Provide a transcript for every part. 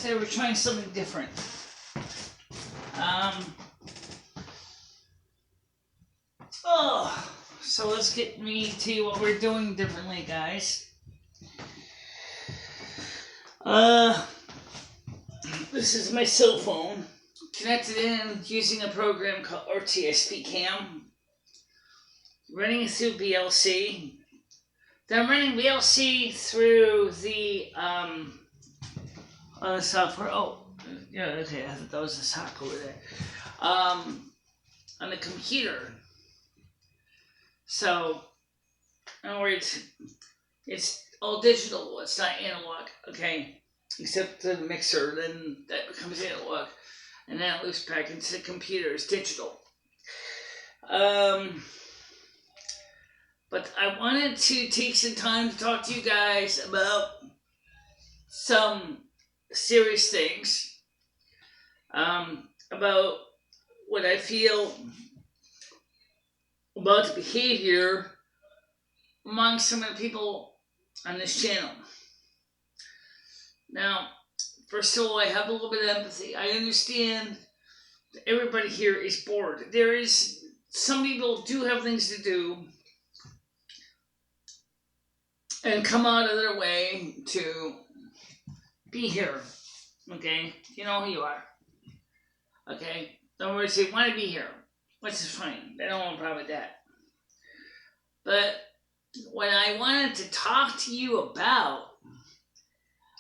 Today we're trying something different. So let's get me to what we're doing differently, guys. This is my cell phone connected in using a program called RTSP Cam. Running it through BLC. Then I'm running BLC through the software. Oh, yeah, okay. I thought that was a sock over there. On the computer. So, in other words, it's all digital. It's not analog. Okay, except the mixer. Then that becomes analog, and then it loops back into the computer. It's digital. But I wanted to take some time to talk to you guys about some serious things, about what I feel about the behavior among some of the people on this channel. Now, first of all, I have a little bit of empathy. I understand that everybody here is bored. Some people do have things to do and come out of their way to be here. Okay? You know who you are. Okay? Don't worry, they want to be here. Which is fine. They don't have a problem with that. But what I wanted to talk to you about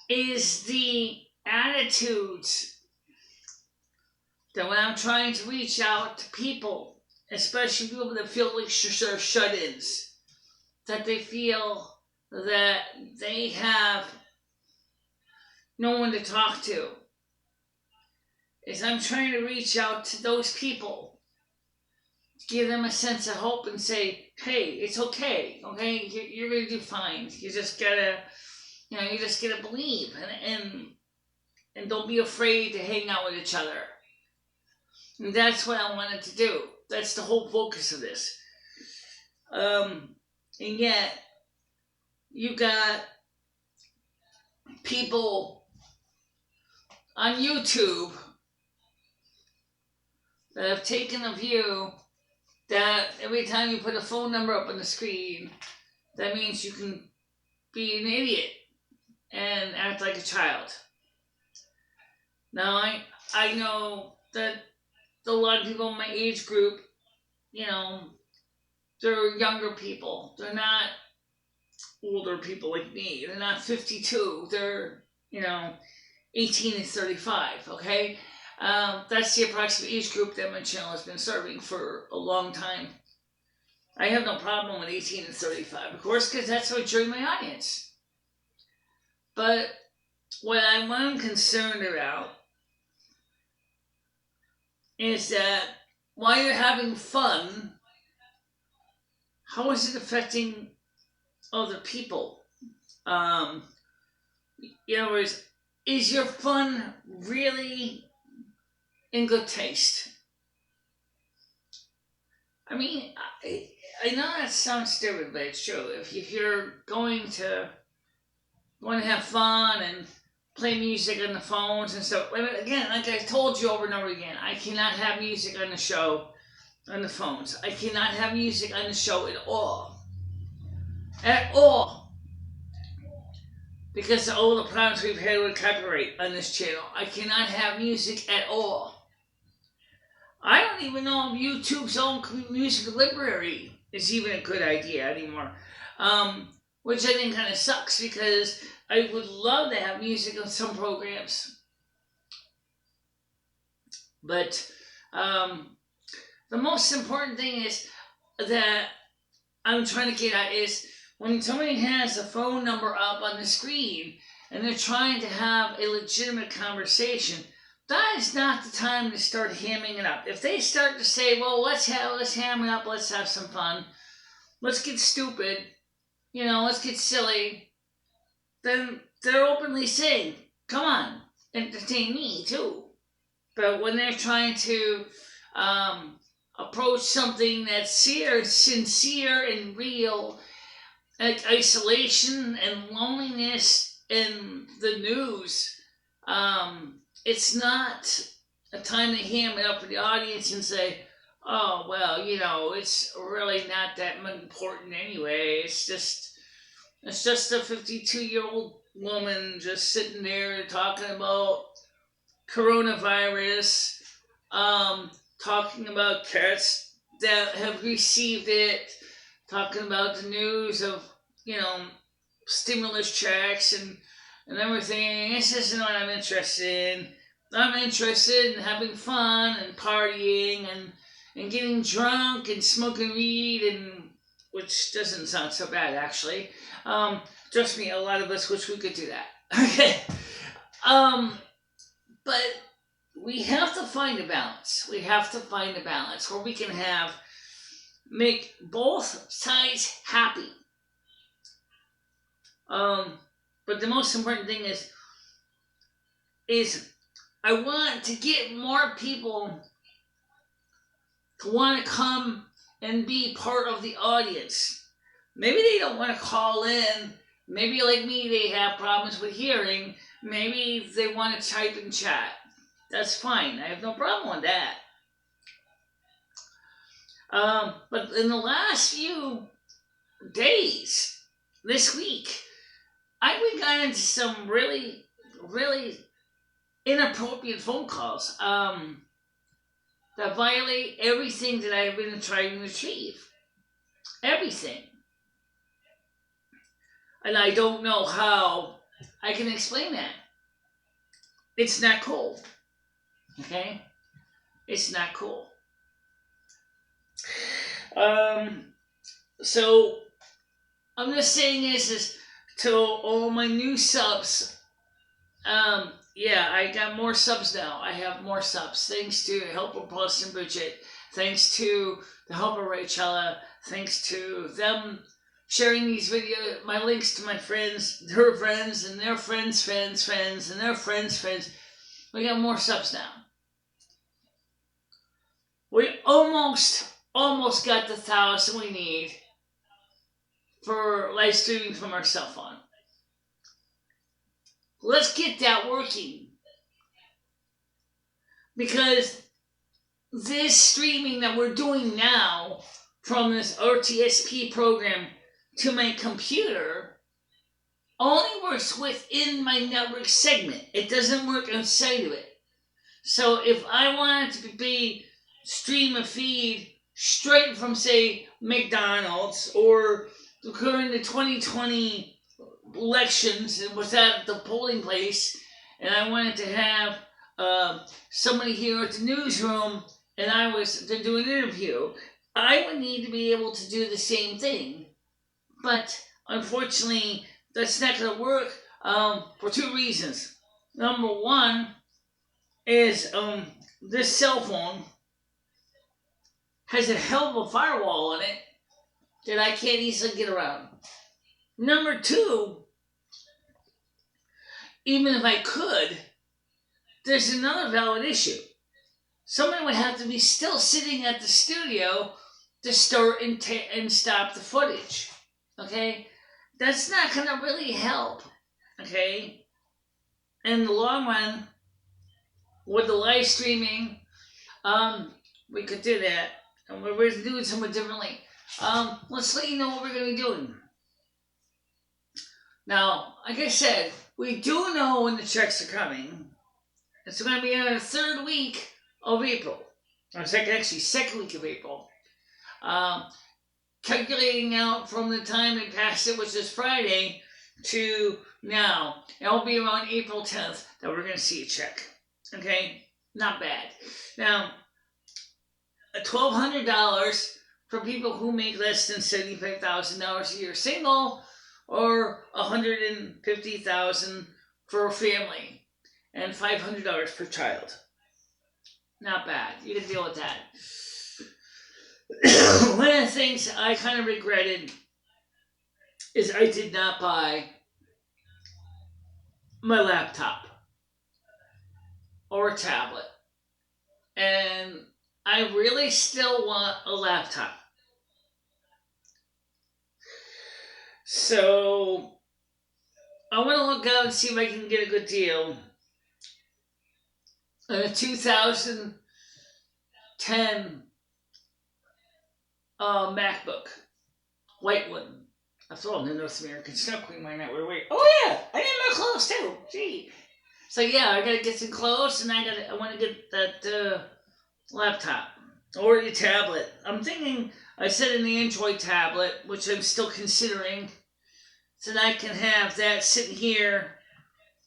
is the attitudes that when I'm trying to reach out to people, especially people that feel like they're shut-ins, that they feel that they have no one to talk to, is I'm trying to reach out to those people, give them a sense of hope and say, hey, it's okay, you're going to do fine. You just gotta, believe and don't be afraid to hang out with each other. And that's what I wanted to do. That's the whole focus of this. And yet, you got people on YouTube that have taken a view that every time you put a phone number up on the screen, that means you can be an idiot and act like a child. Now, I know that a lot of people in my age group, they're younger people. They're not older people like me. They're not 52. They're, 18 and 35, okay? That's the approximate age group that my channel has been serving for a long time. I have no problem with 18 and 35, of course, because that's what drew my audience. But what I'm concerned about is that while you're having fun, how is it affecting other people? Is your fun really in good taste? I mean, I know that sounds stupid, but it's true. If you're going to have fun and play music on the phones and stuff, again, like I told you over and over again, I cannot have music on the show on the phones. I cannot have music on the show at all. At all. Because of all the problems we've had with copyright on this channel. I cannot have music at all. I don't even know if YouTube's own music library is even a good idea anymore. Which I think kind of sucks, because I would love to have music on some programs. But the most important thing is that I'm trying to get at is when somebody has a phone number up on the screen and they're trying to have a legitimate conversation, that is not the time to start hamming it up. If they start to say, well, let's ham it up, let's have some fun, let's get stupid, let's get silly, then they're openly saying, come on, entertain me too. But when they're trying to approach something that's sincere and real, like isolation and loneliness in the news, It's not a time to ham it up for the audience and say, oh, well, it's really not that important anyway. It's just a 52-year-old woman just sitting there talking about coronavirus, talking about cats that have received it, talking about the news of, you know, stimulus checks and everything. This isn't what I'm interested in. I'm interested in having fun and partying and getting drunk and smoking weed, and which doesn't sound so bad actually. Trust me, a lot of us wish we could do that. Okay. But we have to find a balance. We have to find a balance where we can make both sides happy. But the most important thing is I want to get more people to want to come and be part of the audience. Maybe they don't want to call in. Maybe like me, they have problems with hearing. Maybe they want to type and chat. That's fine. I have no problem with that. But in the last few days, this week, I got into some really, really inappropriate phone calls that violate everything that I've been trying to achieve. Everything. And I don't know how I can explain that. It's not cool. Okay? It's not cool. So I'm just saying this is to all my new subs. Yeah, I got more subs now. I have more subs. Thanks to Helper Plus and Bridget. Thanks to the Helper Rachella. Thanks to them sharing these videos, my links to my friends, their friends, and their friends' friends, friends, and their friends' friends. We got more subs now. We almost got the 1,000 we need for live streaming from our cell phone. Let's get that working. Because this streaming that we're doing now from this RTSP program to my computer only works within my network segment. It doesn't work outside of it. So if I wanted to stream a feed straight from, say, McDonald's, or during the 2020 elections and was at the polling place, and I wanted to have somebody here at the newsroom and I was to do an interview, I would need to be able to do the same thing. But unfortunately, that's not going to work for two reasons. Number one is this cell phone has a hell of a firewall on it that I can't easily get around. Number two, even if I could, there's another valid issue. Someone would have to be still sitting at the studio to start and stop the footage. Okay? That's not going to really help. Okay? In the long run, with the live streaming, we could do that. And we're doing something differently. Let's let you know what we're going to be doing. Now, like I said, we do know when the checks are coming. It's going to be in the third week of April. Or second week of April. Calculating out from the time they passed it, which is Friday, to now. It'll be around April 10th that we're going to see a check. Okay? Not bad. Now, $1,200 for people who make less than $75,000 a year single, or $150,000 for a family, and $500 per child. Not bad. You can deal with that. One of the things I kind of regretted is I did not buy my laptop or a tablet. And I really still want a laptop. So I want to look out and see if I can get a good deal and a 2010 MacBook, white one. After all, I'm the North American Snow Queen might not wear white. Oh yeah, I need more clothes too. Gee. So yeah, I gotta get some clothes, and I want to get that laptop or the tablet. I'm thinking I said an Android tablet, which I'm still considering, so that I can have that sitting here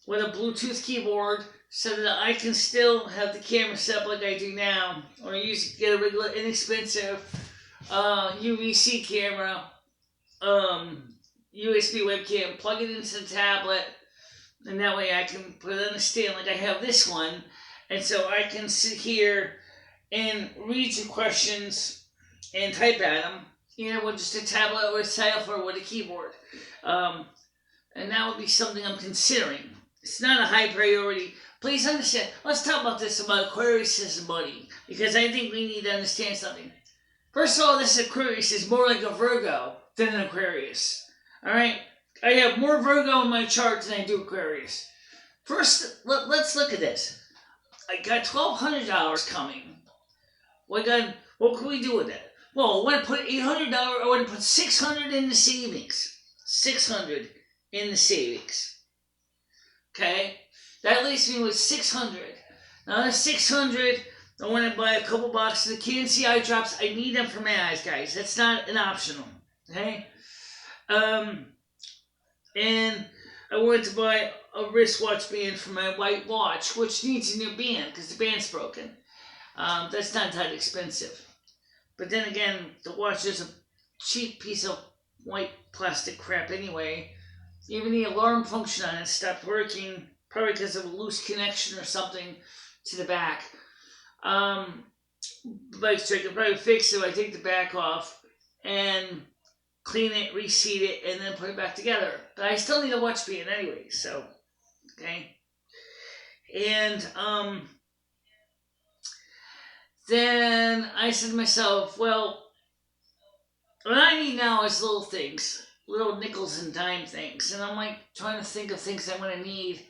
with a Bluetooth keyboard, so that I can still have the camera set up like I do now, or get a regular inexpensive UVC camera, USB webcam, plug it into the tablet, and that way I can put it on a stand like I have this one, and so I can sit here and read your questions and type at them, with just a tablet or a cell phone with a keyboard. And that would be something I'm considering. It's not a high priority. Please understand. Let's talk about this about Aquarius and money, because I think we need to understand something. First of all, this Aquarius is more like a Virgo than an Aquarius. All right? I have more Virgo in my chart than I do Aquarius. First, let's look at this. I got $1,200 coming. What can we do with that? Well, I want to put $800. I want to put $600 in the savings. $600 in the savings. Okay, that leaves me with $600. Now that's $600. I want to buy a couple boxes of Cancy eye drops. I need them for my eyes, guys. That's not an optional. Okay. And I wanted to buy a wristwatch band for my white watch, which needs a new band because the band's broken. That's not that expensive. But then again, the watch is a cheap piece of white plastic crap anyway. Even the alarm function on it stopped working, probably because of a loose connection or something to the back. But so I could probably fix it if I take the back off and clean it, reseat it, and then put it back together. But I still need a watch band anyway, so, okay. And, then I said to myself, well, what I need now is little things, little nickels and dime things. And I'm like trying to think of things I'm going to need.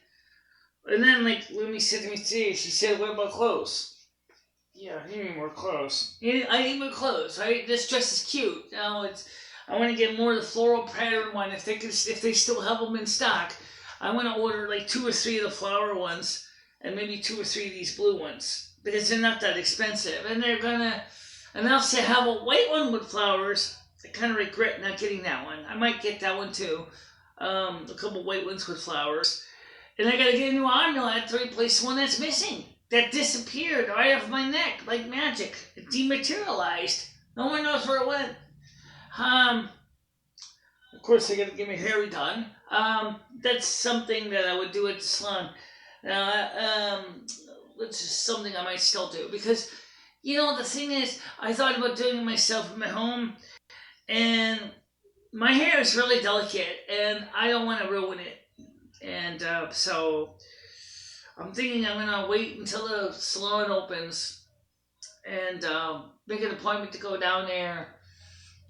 And then like Lumi said to me today, she said, what about clothes? Yeah, I need more clothes. I need more clothes, right? This dress is cute. Now I want to get more of the floral pattern one if they still have them in stock. I want to order like 2 or 3 of the flower ones and maybe 2 or 3 of these blue ones. Because they're not that expensive. And they'll say have a white one with flowers. I kind of regret not getting that one. I might get that one too. A couple white ones with flowers. And I gotta get a new amulet to replace the one that's missing. That disappeared right off my neck like magic. It dematerialized. No one knows where it went. Of course I gotta get my hair redone. That's something that I would do at the salon. Which is something I might still do. Because, the thing is, I thought about doing it myself in my home. And my hair is really delicate. And I don't want to ruin it. And so I'm thinking I'm going to wait until the salon opens. And make an appointment to go down there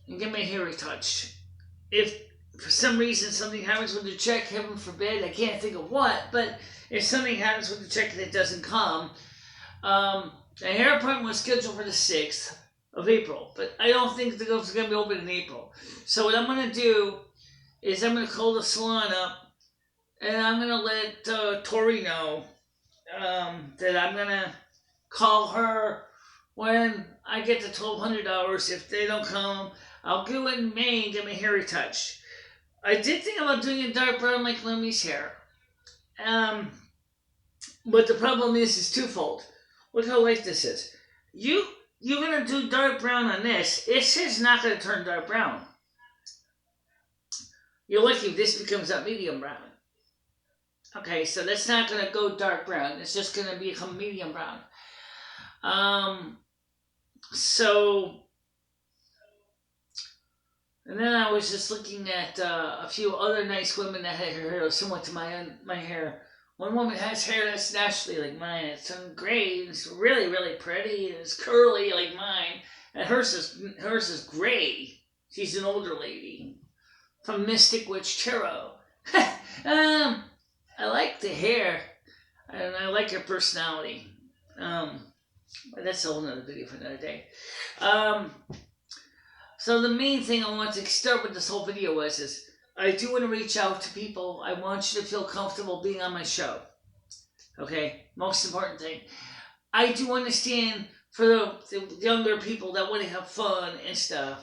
and get my hair retouched. If for some reason something happens with the check, heaven forbid, I can't think of what, but if something happens with the check and it doesn't come, the hair appointment was scheduled for the 6th of April, but I don't think it's going to be open in April. So what I'm going to do is I'm going to call the salon up, and I'm going to let Tori know that I'm going to call her when I get the $1,200. If they don't come, I'll go in May and get my hair retouched. I did think about doing a dark brown like Lumi's hair. But the problem is twofold. Look how light this is. You're going to do dark brown on this. It's just not going to turn dark brown. You're lucky if this becomes a medium brown. Okay, so that's not going to go dark brown. It's just going to become medium brown. And then I was just looking at a few other nice women that had hair similar to my hair. One woman has hair that's naturally like mine. It's gray. It's really, really pretty. It's curly like mine. And hers is gray. She's an older lady from Mystic Witch Tarot. I like the hair, and I like her personality. But that's a whole nother video for another day. So the main thing I want to start with this whole video is I do want to reach out to people. I want you to feel comfortable being on my show. Okay? Most important thing. I do understand for the younger people that want to have fun and stuff,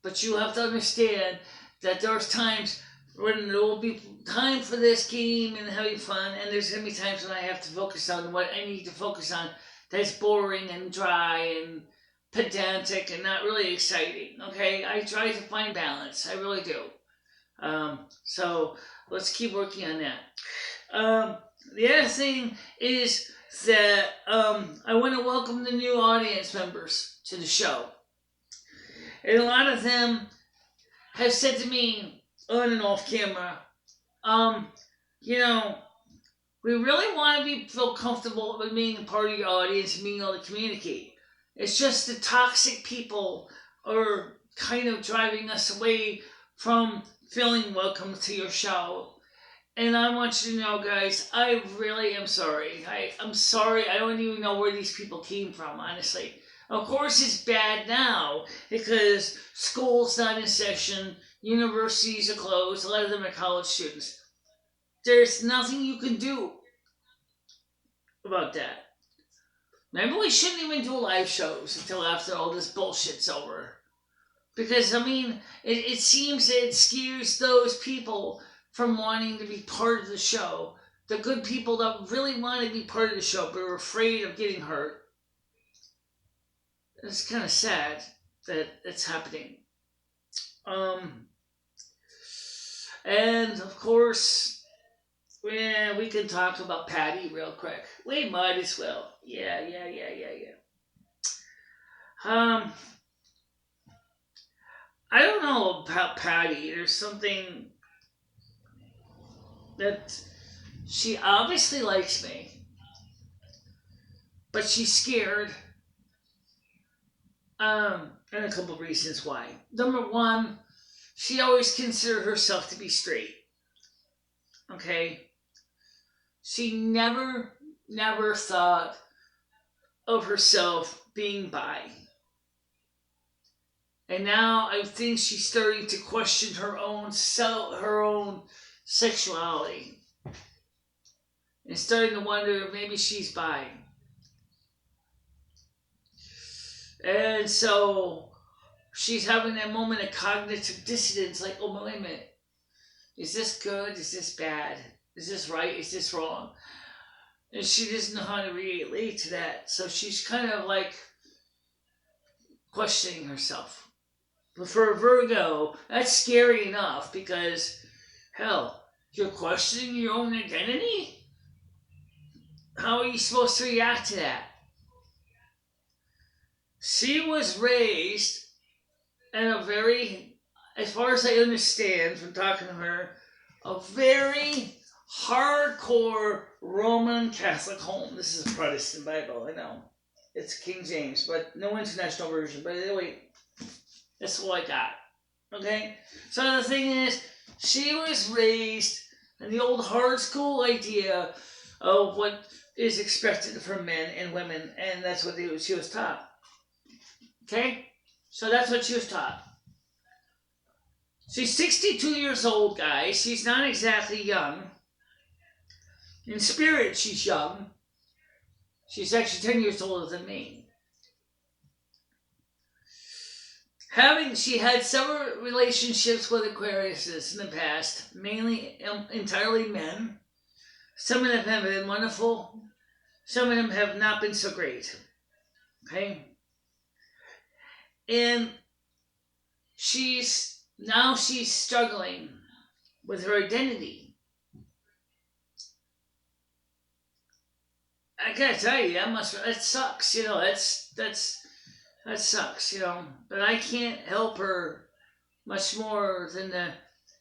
but you have to understand that there's times when there will be time for this game and having fun, and there's going to be times when I have to focus on what I need to focus on that's boring and dry and pedantic and not really exciting. Okay? I try to find balance. I really do. So let's keep working on that. The other thing is that I want to welcome the new audience members to the show. And a lot of them have said to me on and off camera, we really want to feel comfortable with being a part of your audience and being able to communicate. It's just the toxic people are kind of driving us away from feeling welcome to your show. And I want you to know, guys, I really am sorry. I'm sorry. I don't even know where these people came from, honestly. Of course, it's bad now because school's not in session, universities are closed, a lot of them are college students. There's nothing you can do about that. Maybe we shouldn't even do live shows until after all this bullshit's over. Because, it seems that it skews those people from wanting to be part of the show. The good people that really want to be part of the show but are afraid of getting hurt. It's kind of sad that it's happening. And, of course, we can talk about Patty real quick. We might as well. Yeah. I don't know about Patty. There's something that she obviously likes me, but she's scared. And a couple of reasons why. Number one, she always considered herself to be straight. Okay? She never thought of herself being bi. And now I think she's starting to question her own sexuality. And starting to wonder if maybe she's bi. And so she's having that moment of cognitive dissonance, like, oh, wait a minute. Is this good? Is this bad? Is this right? Is this wrong? And she doesn't know how to relate to that. So she's kind of like questioning herself. But for a Virgo, that's scary enough because, hell, you're questioning your own identity? How are you supposed to react to that? She was raised in a very, as far as I understand from talking to her, a very hardcore Roman Catholic home. This is a Protestant Bible, I know. It's King James, but no international version. But anyway, that's what I got. Okay? So the thing is, she was raised in the old hard school idea of what is expected from men and women, and that's what she was taught. Okay? So that's what she was taught. She's 62 years old, guys. She's not exactly young. In spirit, she's young. She's actually 10 years older than me. She had several relationships with Aquariuses in the past, mainly entirely men. Some of them have been wonderful. Some of them have not been so great. Okay? And she's struggling with her identity. I gotta tell you, that sucks. That sucks. But I can't help her much more than the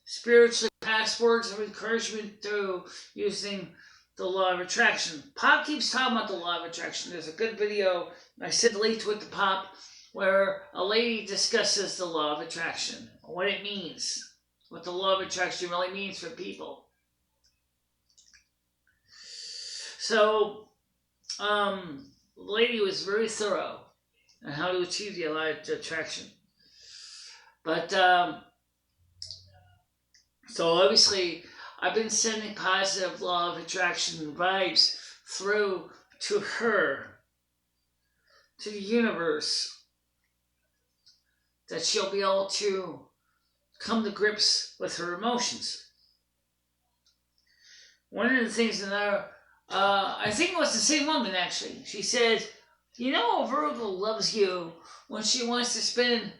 spiritual past words of encouragement through using the law of attraction. Pop keeps talking about the law of attraction. There's a good video. I sent the link to it to Pop, where a lady discusses the law of attraction, what it means, what the law of attraction really means for people. So, the lady was very thorough on how to achieve the law of attraction. But so obviously, I've been sending positive law of attraction vibes through to her, to the universe, that she'll be able to come to grips with her emotions. One of the things that I think it was the same woman actually. She said, "You know, a Virgo loves you when she wants to spend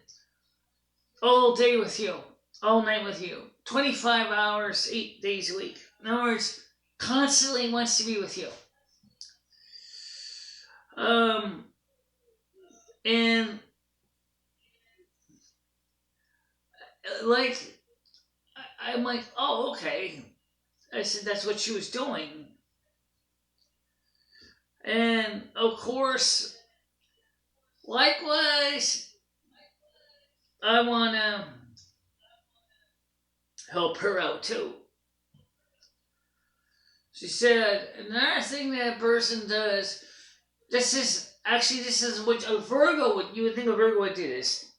all day with you, all night with you, 25 hours, 8 days a week. In other words, constantly wants to be with you." And like, I'm like, oh, okay. I said, that's what she was doing. And of course, likewise, I want to help her out too. She said, another thing that person does, this is what a Virgo would, you would think a Virgo would do this.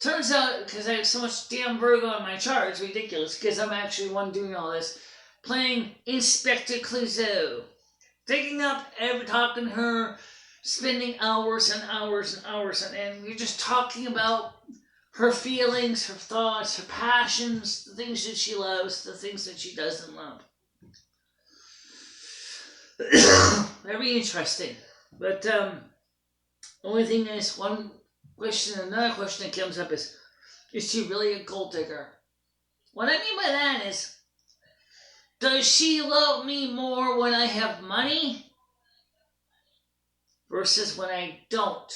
Turns out, because I have so much damn Virgo on my chart, it's ridiculous, because I'm actually one doing all this, playing Inspector Clouseau. Digging up, talking to her, spending hours and hours and hours, and we're just talking about her feelings, her thoughts, her passions, the things that she loves, the things that she doesn't love. Very interesting. But only thing is, another question that comes up is she really a gold digger? What I mean by that is, does she love me more when I have money versus when I don't?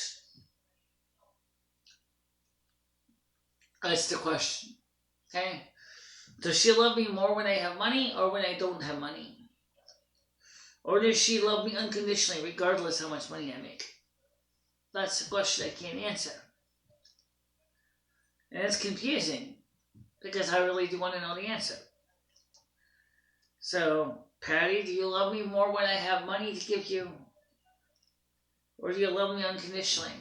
That's the question. Okay? Does she love me more when I have money or when I don't have money? Or does she love me unconditionally regardless how much money I make? That's the question I can't answer. And it's confusing because I really do want to know the answer. So, Patty, do you love me more when I have money to give you? Or do you love me unconditionally?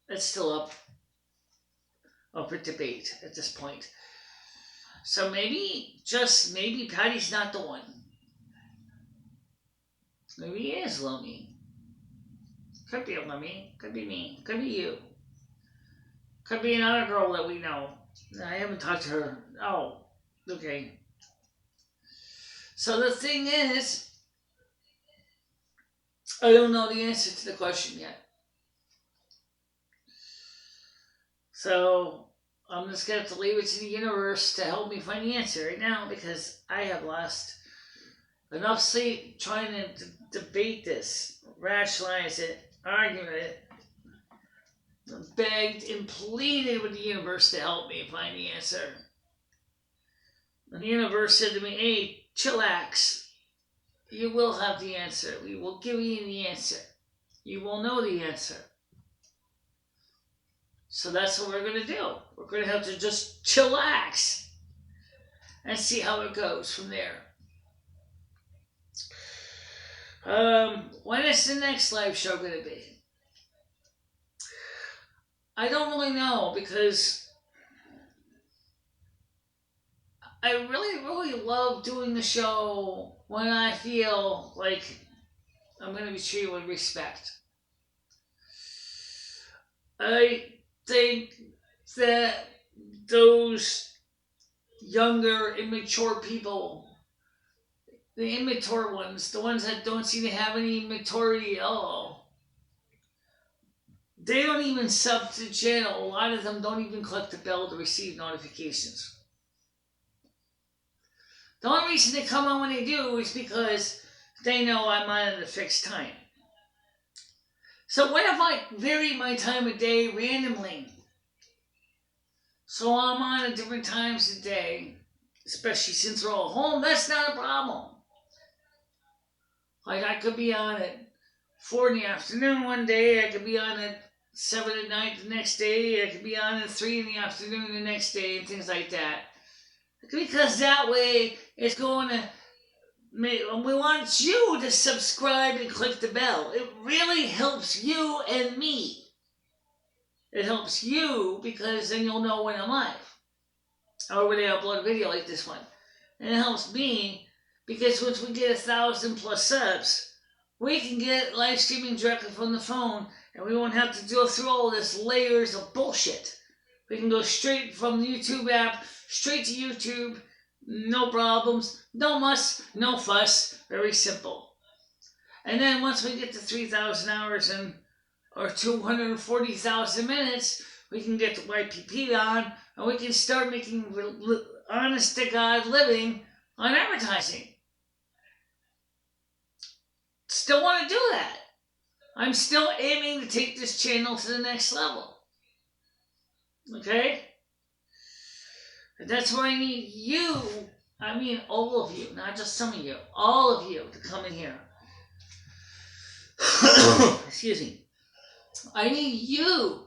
It's still up for debate at this point. So maybe Patty's not the one. Maybe he is lonely. Could be a Lemmy. Could be me. Could be you. Could be another girl that we know. I haven't talked to her. Oh, okay. So the thing is, I don't know the answer to the question yet. So I'm just going to have to leave it to the universe to help me find the answer right now, because I have lost enough sleep trying to debate this, rationalize it, argue it. Begged and pleaded with the universe to help me find the answer. And the universe said to me, hey, chillax. You will have the answer. We will give you the answer. You will know the answer. So that's what we're going to do. We're going to have to just chillax and see how it goes from there. When is the next live show going to be? I don't really know, because I really, really love doing the show when I feel like I'm going to be treated with respect. I think that those younger, immature people, the immature ones, the ones that don't seem to have any maturity at all, they don't even sub to the channel. A lot of them don't even click the bell to receive notifications. The only reason they come on when they do is because they know I'm on at a fixed time. So what if I vary my time of day randomly? So I'm on at different times of day, especially since we're all home. That's not a problem. Like, I could be on at 4 in the afternoon one day, I could be on at 7 at night the next day, I could be on at 3 in the afternoon the next day, and things like that. Because that way, it's going to we want you to subscribe and click the bell. It really helps you and me. It helps you because then you'll know when I'm live or when I upload a video like this one. And it helps me because once we get 1,000+ subs, we can get live streaming directly from the phone and we won't have to go through all this layers of bullshit. We can go straight from the YouTube app, straight to YouTube, no problems, no muss, no fuss, very simple. And then once we get to 3,000 hours and or 240,000 minutes, we can get the YPP on and we can start making honest to God living on advertising. Still want to do that. I'm still aiming to take this channel to the next level. Okay? And that's where I need you, I mean all of you, not just some of you, all of you to come in here. Excuse me. I need you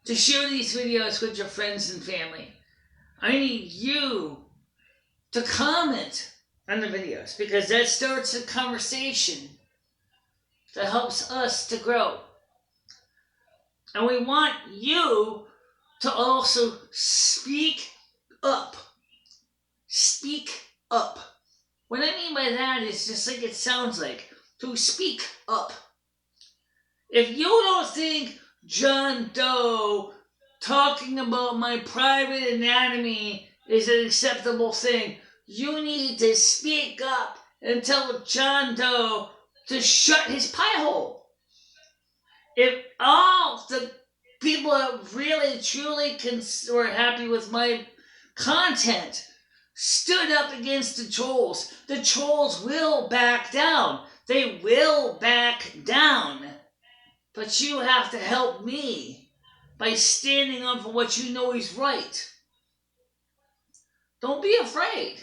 to share these videos with your friends and family. I need you to comment on the videos because that starts a conversation that helps us to grow. And we want you to also speak up. Speak up. What I mean by that is just like it sounds like, to speak up. If you don't think John Doe talking about my private anatomy is an acceptable thing, you need to speak up and tell John Doe to shut his pie hole. If all the people that really truly were happy with my content stood up against the trolls will back down. They will back down. But you have to help me by standing up for what you know is right. Don't be afraid.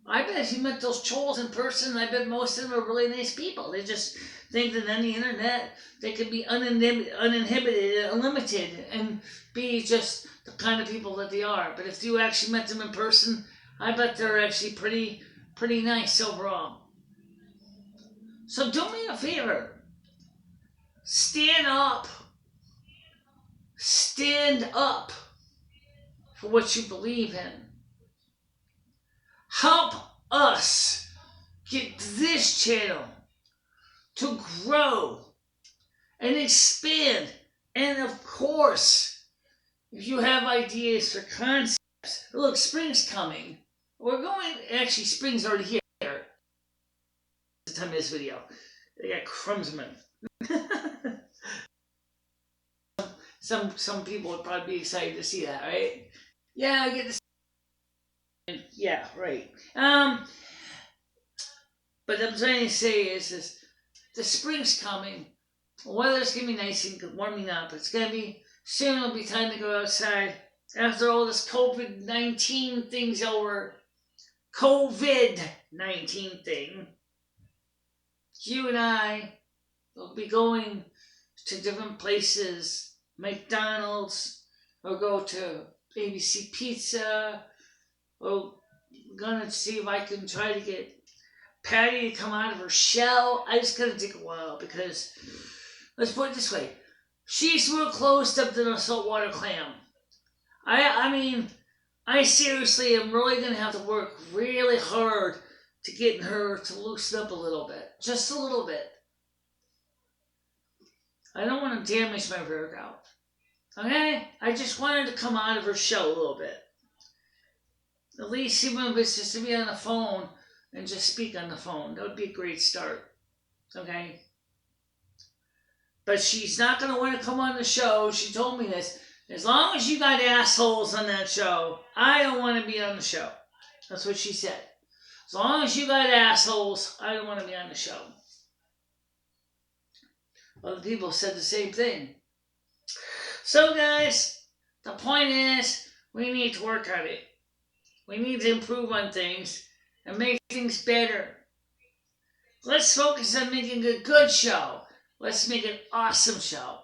I bet if you met those trolls in person, I bet most of them are really nice people. They just think that on the internet they can be uninhibited and unlimited and be just the kind of people that they are. But if you actually met them in person, I bet they're actually pretty nice overall. So do me a favor. Stand up. Stand up for what you believe in. Help us get this channel to grow and expand. And of course, if you have ideas for concepts, look, spring's coming. Actually, spring's already here. The time of this video. They got crumbs in them. Some people would probably be excited to see that, right? Yeah, I get this. Yeah, right. But I'm trying to say is the spring's coming. The weather's gonna be nice and warming up. It's gonna be soon. It'll be time to go outside after all this COVID-19 thing's over. COVID-19 thing. You and I will be going to different places, McDonald's, or go to ABC Pizza. We're gonna see if I can try to get Patty to come out of her shell. I just gotta take a while because, let's put it this way, she's more closed up than a saltwater clam. I mean, I seriously am really gonna have to work really hard to get her to loosen up a little bit. Just a little bit. I don't want to damage my workout. Okay? I just want her to come out of her shell a little bit. At least even if it's just to be on the phone and just speak on the phone. That would be a great start. Okay? But she's not going to want to come on the show. She told me this. As long as you got assholes on that show, I don't want to be on the show. That's what she said. As long as you got assholes, I don't want to be on the show. Other people said the same thing. So guys, the point is, we need to work on it. We need to improve on things and make things better. Let's focus on making a good show. Let's make an awesome show.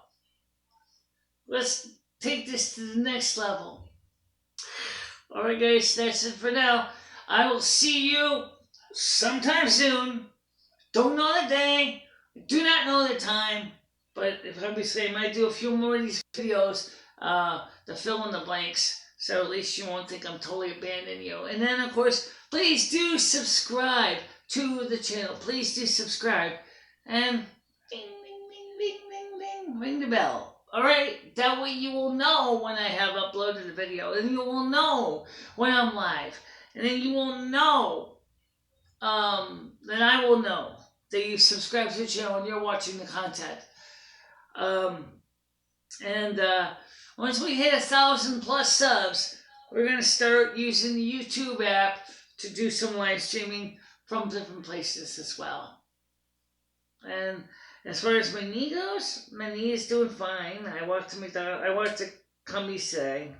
Let's take this to the next level. Alright guys, that's it for now. I will see you sometime soon. Don't know the day. Do not know the time. But if obviously I might do a few more of these videos to fill in the blanks. So at least you won't think I'm totally abandoning you. And then, of course, please do subscribe to the channel. Please do subscribe. And ding, ding, ding, ding, ding, ding, ring the bell. Alright? That way you will know when I have uploaded the video. And you will know when I'm live. And then you will know, then I will know that you subscribe to the channel and you're watching the content. Once we hit 1,000+ subs, we're going to start using the YouTube app to do some live streaming from different places as well. And as far as my knee goes, my knee is doing fine. I walked to McDonald's. I walked to Combisay.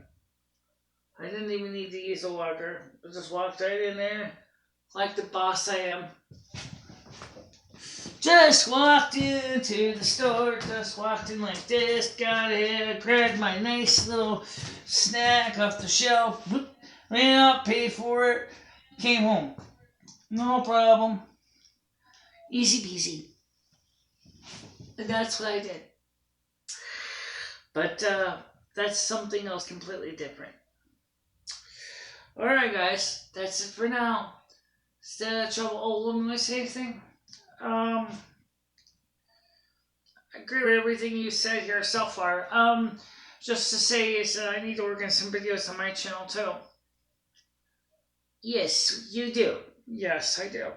I didn't even need to use a walker. I just walked right in there like the boss I am. Just walked into the store, just walked in like this, got ahead, grabbed my nice little snack off the shelf, ran up, paid for it, came home. No problem. Easy peasy. And that's what I did. But that's something else completely different. Alright guys, that's it for now. Stay out of trouble. Oh, let me say anything. I agree with everything you said here so far. Just to say is I need to work on some videos on my channel too. Yes, you do. Yes, I do.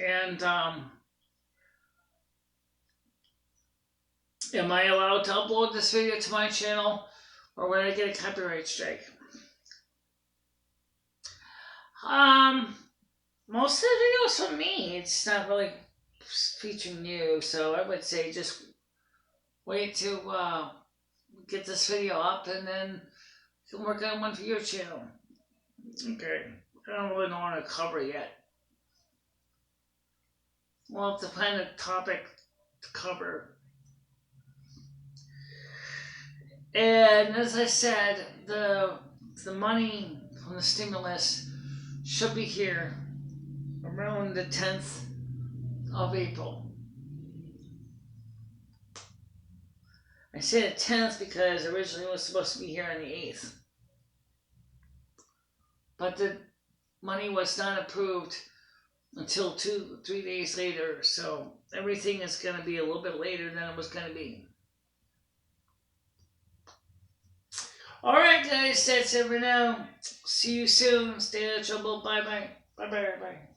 And am I allowed to upload this video to my channel, or would I get a copyright strike? Most of the videos from me, it's not really featuring you, so I would say just wait to get this video up and then you can work on one for your channel. Okay, I don't really know what to cover yet. We'll have to find a topic to cover. And as I said, the money from the stimulus should be here around the 10th of April. I say the 10th because originally it was supposed to be here on the 8th. But the money was not approved until 2-3 days later, so everything is going to be a little bit later than it was going to be. Alright guys, that's it for now. See you soon. Stay out of trouble. Bye bye. Bye bye. Bye bye.